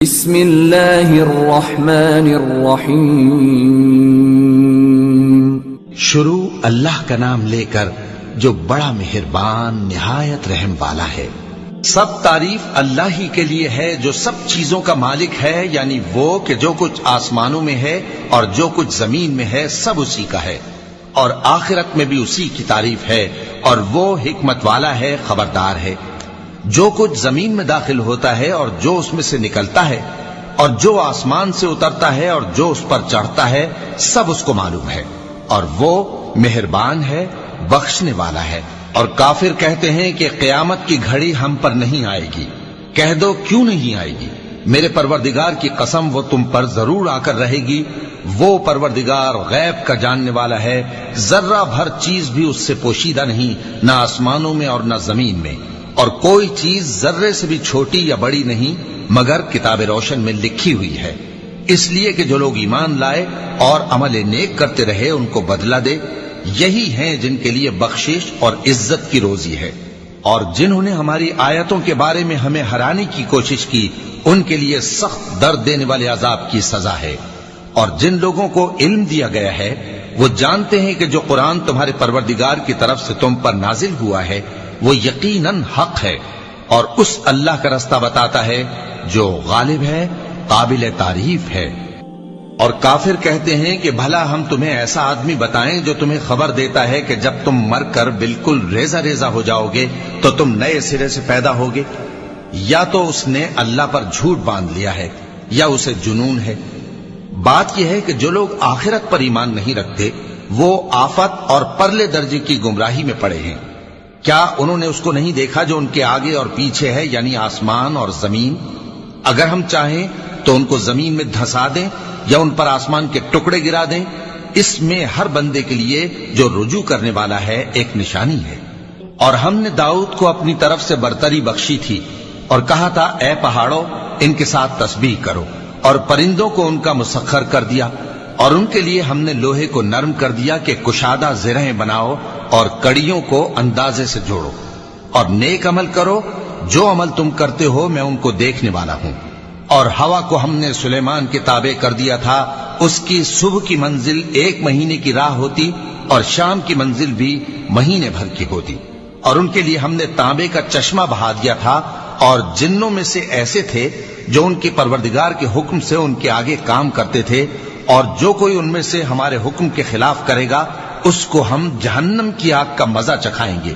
بسم اللہ الرحمن الرحیم، شروع اللہ کا نام لے کر جو بڑا مہربان نہایت رحم والا ہے۔ سب تعریف اللہ ہی کے لیے ہے جو سب چیزوں کا مالک ہے، یعنی وہ کہ جو کچھ آسمانوں میں ہے اور جو کچھ زمین میں ہے سب اسی کا ہے، اور آخرت میں بھی اسی کی تعریف ہے، اور وہ حکمت والا ہے، خبردار ہے۔ جو کچھ زمین میں داخل ہوتا ہے اور جو اس میں سے نکلتا ہے اور جو آسمان سے اترتا ہے اور جو اس پر چڑھتا ہے سب اس کو معلوم ہے، اور وہ مہربان ہے، بخشنے والا ہے۔ اور کافر کہتے ہیں کہ قیامت کی گھڑی ہم پر نہیں آئے گی۔ کہہ دو کیوں نہیں آئے گی؟ میرے پروردگار کی قسم وہ تم پر ضرور آ کر رہے گی۔ وہ پروردگار غیب کا جاننے والا ہے، ذرہ بھر چیز بھی اس سے پوشیدہ نہیں، نہ آسمانوں میں اور نہ زمین میں، اور کوئی چیز ذرے سے بھی چھوٹی یا بڑی نہیں مگر کتاب روشن میں لکھی ہوئی ہے، اس لیے کہ جو لوگ ایمان لائے اور عمل نیک کرتے رہے ان کو بدلہ دے۔ یہی ہیں جن کے لیے بخشش اور عزت کی روزی ہے، اور جنہوں نے ہماری آیتوں کے بارے میں ہمیں ہرانے کی کوشش کی ان کے لیے سخت درد دینے والے عذاب کی سزا ہے۔ اور جن لوگوں کو علم دیا گیا ہے وہ جانتے ہیں کہ جو قرآن تمہارے پروردگار کی طرف سے تم پر نازل ہوا ہے وہ یقیناً حق ہے، اور اس اللہ کا رستہ بتاتا ہے جو غالب ہے، قابل تعریف ہے۔ اور کافر کہتے ہیں کہ بھلا ہم تمہیں ایسا آدمی بتائیں جو تمہیں خبر دیتا ہے کہ جب تم مر کر بالکل ریزہ ریزہ ہو جاؤ گے تو تم نئے سرے سے پیدا ہوگے؟ یا تو اس نے اللہ پر جھوٹ باندھ لیا ہے یا اسے جنون ہے۔ بات یہ ہے کہ جو لوگ آخرت پر ایمان نہیں رکھتے وہ آفت اور پرلے درجے کی گمراہی میں پڑے ہیں۔ کیا انہوں نے اس کو نہیں دیکھا جو ان کے آگے اور پیچھے ہے، یعنی آسمان اور زمین؟ اگر ہم چاہیں تو ان کو زمین میں دھسا دیں یا ان پر آسمان کے ٹکڑے گرا دیں۔ اس میں ہر بندے کے لیے جو رجوع کرنے والا ہے ایک نشانی ہے۔ اور ہم نے داؤد کو اپنی طرف سے برتری بخشی تھی اور کہا تھا اے پہاڑوں ان کے ساتھ تسبیح کرو، اور پرندوں کو ان کا مسخر کر دیا، اور ان کے لیے ہم نے لوہے کو نرم کر دیا کہ کشادہ زرہیں بناؤ اور کڑیوں کو اندازے سے جوڑو، اور نیک عمل کرو، جو عمل تم کرتے ہو میں ان کو دیکھنے والا ہوں۔ اور ہوا کو ہم نے سلیمان کے تابع کر دیا تھا، اس کی صبح کی منزل 1 مہینے کی راہ ہوتی اور شام کی منزل بھی مہینے بھر کی ہوتی۔ اور ان کے لیے ہم نے تانبے کا چشمہ بہا دیا تھا، اور جنوں میں سے ایسے تھے جو ان کے پروردگار کے حکم سے ان کے آگے کام کرتے تھے، اور جو کوئی ان میں سے ہمارے حکم کے خلاف کرے گا اس کو ہم جہنم کی آگ کا مزہ چکھائیں گے۔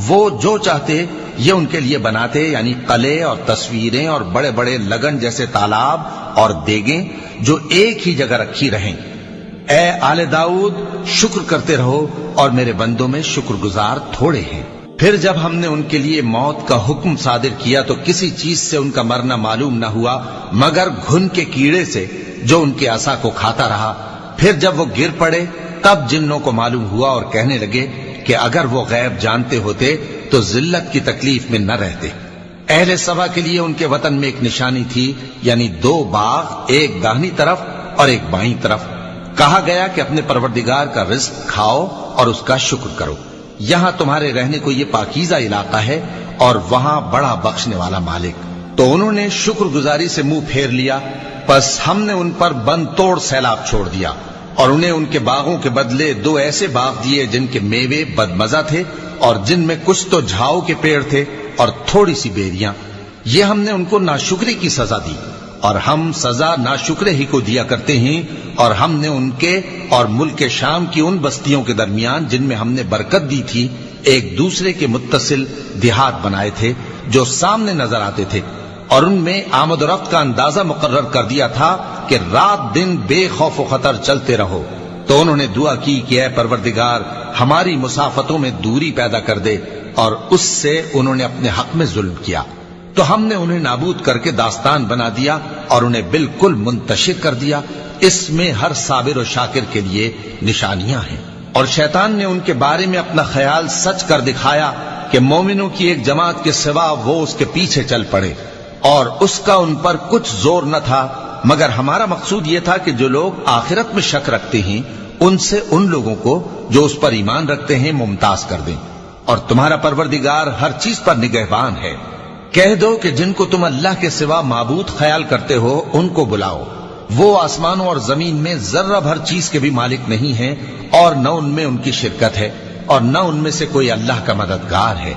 وہ جو چاہتے یہ ان کے لیے بناتے، یعنی قلعے اور تصویریں اور بڑے بڑے لگن جیسے تالاب اور دیگیں جو ایک ہی جگہ رکھی رہیں۔ اے آل داؤد شکر کرتے رہو، اور میرے بندوں میں شکر گزار تھوڑے ہیں۔ پھر جب ہم نے ان کے لیے موت کا حکم صادر کیا تو کسی چیز سے ان کا مرنا معلوم نہ ہوا مگر گھن کے کیڑے سے جو ان کے عصا کو کھاتا رہا۔ پھر جب وہ گر پڑے تب جنوں کو معلوم ہوا اور کہنے لگے کہ اگر وہ غیب جانتے ہوتے تو ذلت کی تکلیف میں نہ رہتے۔ اہل سبا کے لیے ان کے وطن میں ایک نشانی تھی، یعنی 2 باغ، ایک داہنی طرف اور ایک بائیں طرف۔ کہا گیا کہ اپنے پروردگار کا رزق کھاؤ اور اس کا شکر کرو، یہاں تمہارے رہنے کو یہ پاکیزہ علاقہ ہے اور وہاں بڑا بخشنے والا مالک۔ تو انہوں نے شکر گزاری سے منہ پھیر لیا، پس ہم نے ان پر بند توڑ سیلاب چھوڑ دیا، اور انہیں ان کے باغوں کے بدلے 2 ایسے باغ دیے جن کے میوے بدمزہ تھے اور جن میں کچھ تو جھاؤ کے پیڑ تھے اور تھوڑی سی بیریاں۔ یہ ہم نے ان کو ناشکری کی سزا دی، اور ہم سزا ناشکرے ہی کو دیا کرتے ہیں۔ اور ہم نے ان کے اور ملک شام کی ان بستیوں کے درمیان جن میں ہم نے برکت دی تھی ایک دوسرے کے متصل دیہات بنائے تھے جو سامنے نظر آتے تھے، اور ان میں آمد و رفت کا اندازہ مقرر کر دیا تھا کہ رات دن بے خوف و خطر چلتے رہو۔ تو انہوں نے دعا کی کہ اے پروردگار ہماری مسافتوں میں دوری پیدا کر دے، اور اس سے انہوں نے اپنے حق میں ظلم کیا تو ہم نے انہیں نابود کر کے داستان بنا دیا اور انہیں بالکل منتشر کر دیا۔ اس میں ہر صابر و شاکر کے لیے نشانیاں ہیں۔ اور شیطان نے ان کے بارے میں اپنا خیال سچ کر دکھایا کہ مومنوں کی ایک جماعت کے سوا وہ اس کے پیچھے چل پڑے، اور اس کا ان پر کچھ زور نہ تھا، مگر ہمارا مقصود یہ تھا کہ جو لوگ آخرت میں شک رکھتے ہیں ان سے ان لوگوں کو جو اس پر ایمان رکھتے ہیں ممتاز کر دیں۔ اور تمہارا پروردگار ہر چیز پر نگہبان ہے۔ کہہ دو کہ جن کو تم اللہ کے سوا معبود خیال کرتے ہو ان کو بلاؤ، وہ آسمانوں اور زمین میں ذرہ بھر چیز کے بھی مالک نہیں ہیں، اور نہ ان میں ان کی شرکت ہے، اور نہ ان میں سے کوئی اللہ کا مددگار ہے،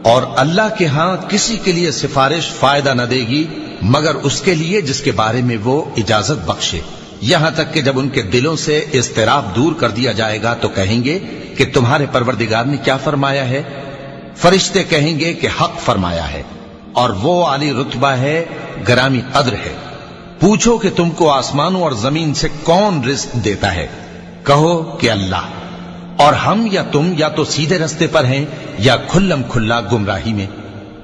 اور اللہ کے ہاں کسی کے لیے سفارش فائدہ نہ دے گی مگر اس کے لیے جس کے بارے میں وہ اجازت بخشے، یہاں تک کہ جب ان کے دلوں سے اضطراب دور کر دیا جائے گا تو کہیں گے کہ تمہارے پروردگار نے کیا فرمایا ہے؟ فرشتے کہیں گے کہ حق فرمایا ہے، اور وہ عالی رتبہ ہے، گرامی قدر ہے۔ پوچھو کہ تم کو آسمانوں اور زمین سے کون رزق دیتا ہے؟ کہو کہ اللہ، اور ہم یا تم یا تو سیدھے رستے پر ہیں یا کھلم کھلا گمراہی میں۔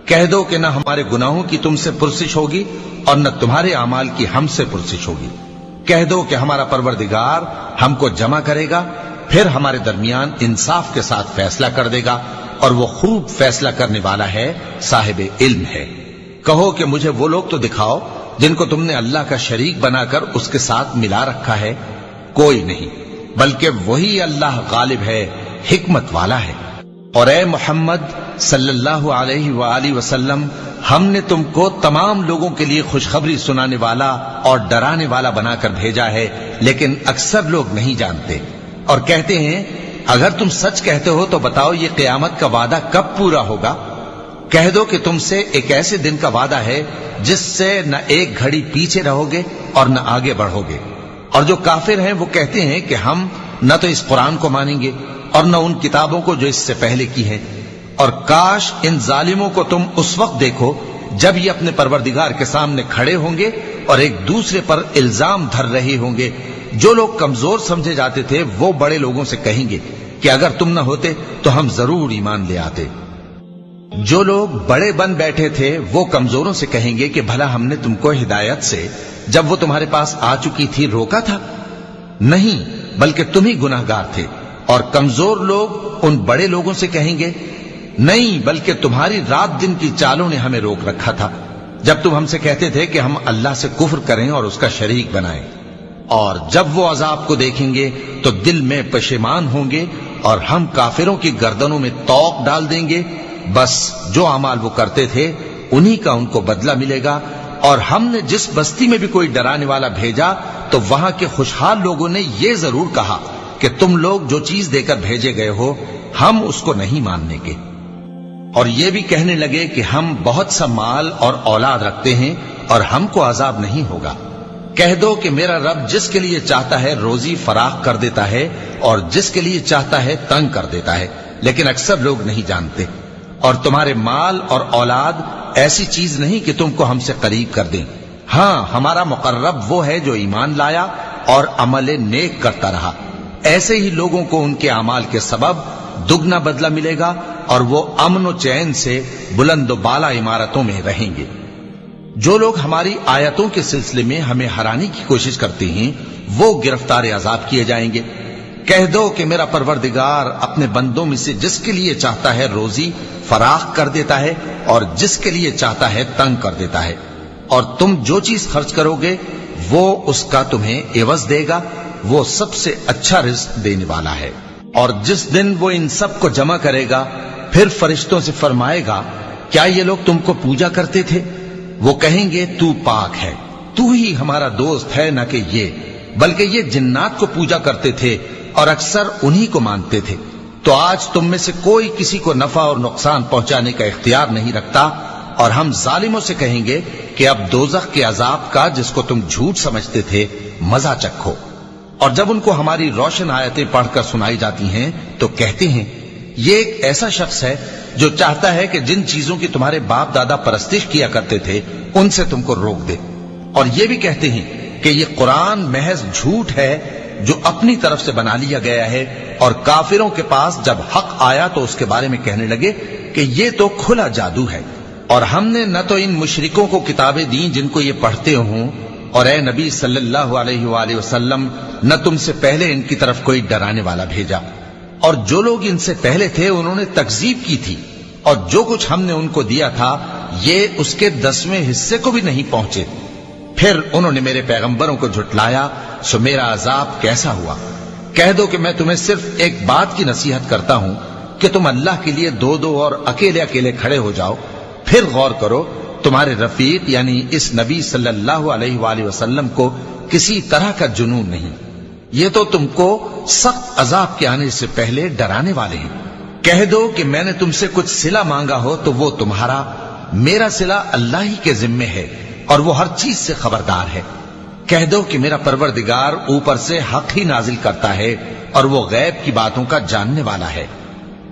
کہہ دو کہ نہ ہمارے گناہوں کی تم سے پرسش ہوگی اور نہ تمہارے اعمال کی ہم سے پرسش ہوگی۔ کہہ دو کہ ہمارا پروردگار ہم کو جمع کرے گا، پھر ہمارے درمیان انصاف کے ساتھ فیصلہ کر دے گا، اور وہ خوب فیصلہ کرنے والا ہے، صاحب علم ہے۔ کہو کہ مجھے وہ لوگ تو دکھاؤ جن کو تم نے اللہ کا شریک بنا کر اس کے ساتھ ملا رکھا ہے۔ کوئی نہیں، بلکہ وہی اللہ غالب ہے، حکمت والا ہے۔ اور اے محمد صلی اللہ علیہ وآلہ وسلم، ہم نے تم کو تمام لوگوں کے لیے خوشخبری سنانے والا اور ڈرانے والا بنا کر بھیجا ہے، لیکن اکثر لوگ نہیں جانتے، اور کہتے ہیں اگر تم سچ کہتے ہو تو بتاؤ یہ قیامت کا وعدہ کب پورا ہوگا؟ کہہ دو کہ تم سے ایک ایسے دن کا وعدہ ہے جس سے نہ ایک گھڑی پیچھے رہو گے اور نہ آگے بڑھو گے۔ اور جو کافر ہیں وہ کہتے ہیں کہ ہم نہ تو اس قرآن کو مانیں گے اور نہ ان کتابوں کو جو اس سے پہلے کی ہیں، اور کاش ان ظالموں کو تم اس وقت دیکھو جب یہ اپنے پروردگار کے سامنے کھڑے ہوں گے اور ایک دوسرے پر الزام دھر رہے ہوں گے۔ جو لوگ کمزور سمجھے جاتے تھے وہ بڑے لوگوں سے کہیں گے کہ اگر تم نہ ہوتے تو ہم ضرور ایمان لے آتے۔ جو لوگ بڑے بن بیٹھے تھے وہ کمزوروں سے کہیں گے کہ بھلا ہم نے تم کو ہدایت سے جب وہ تمہارے پاس آ چکی تھی روکا تھا؟ نہیں، بلکہ تم ہی گناہگار تھے۔ اور کمزور لوگ ان بڑے لوگوں سے کہیں گے نہیں، بلکہ تمہاری رات دن کی چالوں نے ہمیں روک رکھا تھا جب تم ہم سے کہتے تھے کہ ہم اللہ سے کفر کریں اور اس کا شریک بنائیں۔ اور جب وہ عذاب کو دیکھیں گے تو دل میں پشیمان ہوں گے، اور ہم کافروں کی گردنوں میں طوق ڈال دیں گے۔ بس جو اعمال وہ کرتے تھے انہی کا ان کو بدلہ ملے گا۔ اور ہم نے جس بستی میں بھی کوئی ڈرانے والا بھیجا تو وہاں کے خوشحال لوگوں نے یہ ضرور کہا کہ تم لوگ جو چیز دے کر بھیجے گئے ہو ہم اس کو نہیں ماننے کے، اور یہ بھی کہنے لگے کہ ہم بہت سا مال اور اولاد رکھتے ہیں اور ہم کو عذاب نہیں ہوگا۔ کہہ دو کہ میرا رب جس کے لیے چاہتا ہے روزی فراخ کر دیتا ہے اور جس کے لیے چاہتا ہے تنگ کر دیتا ہے، لیکن اکثر لوگ نہیں جانتے۔ اور تمہارے مال اور اولاد ایسی چیز نہیں کہ تم کو ہم سے قریب کر دیں، ہاں ہمارا مقرب وہ ہے جو ایمان لایا اور عمل نیک کرتا رہا۔ ایسے ہی لوگوں کو ان کے اعمال کے سبب دگنا بدلہ ملے گا، اور وہ امن و چین سے بلند و بالا عمارتوں میں رہیں گے۔ جو لوگ ہماری آیتوں کے سلسلے میں ہمیں ہرانے کی کوشش کرتے ہیں وہ گرفتار عذاب کیے جائیں گے۔ کہہ دو کہ میرا پروردگار اپنے بندوں میں سے جس کے لیے چاہتا ہے روزی فراخ کر دیتا ہے اور جس کے لیے چاہتا ہے تنگ کر دیتا ہے، اور تم جو چیز خرچ کرو گے وہ اس کا تمہیں عوض دے گا، وہ سب سے اچھا رزق دینے والا ہے۔ اور جس دن وہ ان سب کو جمع کرے گا پھر فرشتوں سے فرمائے گا کیا یہ لوگ تم کو پوجا کرتے تھے؟ وہ کہیں گے تو پاک ہے، تو ہی ہمارا دوست ہے، نہ کہ یہ، بلکہ یہ جنات کو پوجا کرتے تھے اور اکثر انہی کو مانتے تھے۔ تو آج تم میں سے کوئی کسی کو نفع اور نقصان پہنچانے کا اختیار نہیں رکھتا، اور ہم ظالموں سے کہیں گے کہ اب دوزخ کے عذاب کا جس کو تم جھوٹ سمجھتے تھے مزہ چکھو۔ اور جب ان کو ہماری روشن آیتیں پڑھ کر سنائی جاتی ہیں تو کہتے ہیں یہ ایک ایسا شخص ہے جو چاہتا ہے کہ جن چیزوں کی تمہارے باپ دادا پرستش کیا کرتے تھے ان سے تم کو روک دے۔ اور یہ بھی کہتے ہیں کہ یہ قرآن محض جھوٹ ہے جو اپنی طرف سے بنا لیا گیا ہے، اور کافروں کے پاس جب حق آیا تو اس کے بارے میں کہنے لگے کہ یہ تو کھلا جادو ہے، اور ہم نے نہ تو ان مشرکوں کو کتابیں دیں جن کو یہ پڑھتے ہوں، اور اے نبی صلی اللہ علیہ وآلہ وسلم نہ تم سے پہلے ان کی طرف کوئی ڈرانے والا بھیجا، اور جو لوگ ان سے پہلے تھے انہوں نے تکذیب کی تھی، اور جو کچھ ہم نے ان کو دیا تھا یہ اس کے 10ویں حصے کو بھی نہیں پہنچے۔ پھر انہوں نے میرے پیغمبروں کو جھٹلایا، سو میرا عذاب کیسا ہوا۔ کہہ دو کہ میں تمہیں صرف ایک بات کی نصیحت کرتا ہوں کہ تم اللہ کے لیے دو دو اور اکیلے اکیلے کھڑے ہو جاؤ، پھر غور کرو تمہارے رفیق یعنی اس نبی صلی اللہ علیہ وآلہ وسلم کو کسی طرح کا جنون نہیں، یہ تو تم کو سخت عذاب کے آنے سے پہلے ڈرانے والے ہیں۔ کہہ دو کہ میں نے تم سے کچھ صلہ مانگا ہو تو وہ تمہارا، میرا صلہ اللہ ہی کے ذمے ہے اور وہ ہر چیز سے خبردار ہے۔ کہہ دو کہ میرا پروردگار اوپر سے حق ہی نازل کرتا ہے اور وہ غیب کی باتوں کا جاننے والا ہے۔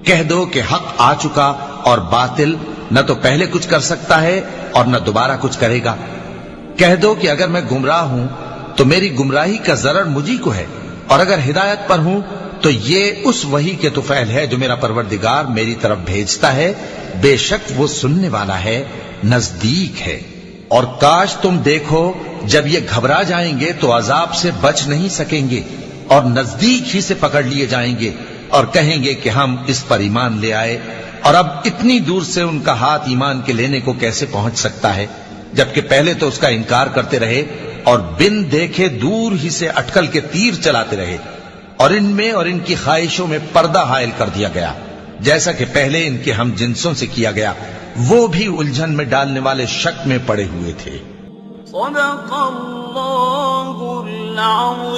کہہ دو کہ حق آ چکا اور باطل نہ تو پہلے کچھ کر سکتا ہے اور نہ دوبارہ کچھ کرے گا۔ کہہ دو کہ اگر میں گمراہ ہوں تو میری گمراہی کا ضرر مجھی کو ہے، اور اگر ہدایت پر ہوں تو یہ اس وحی کے طفیل ہے جو میرا پروردگار میری طرف بھیجتا ہے، بے شک وہ سننے والا ہے، نزدیک ہے۔ اور کاش تم دیکھو جب یہ گھبرا جائیں گے تو عذاب سے بچ نہیں سکیں گے اور نزدیک ہی سے پکڑ لیے جائیں گے اور کہیں گے کہ ہم اس پر ایمان لے آئے، اور اب اتنی دور سے ان کا ہاتھ ایمان کے لینے کو کیسے پہنچ سکتا ہے، جبکہ پہلے تو اس کا انکار کرتے رہے اور بن دیکھے دور ہی سے اٹکل کے تیر چلاتے رہے، اور ان میں اور ان کی خواہشوں میں پردہ حائل کر دیا گیا، جیسا کہ پہلے ان کے ہم جنسوں سے کیا گیا، وہ بھی الجھن میں ڈالنے والے شک میں پڑے ہوئے تھے۔ صدق اللہ العظیم۔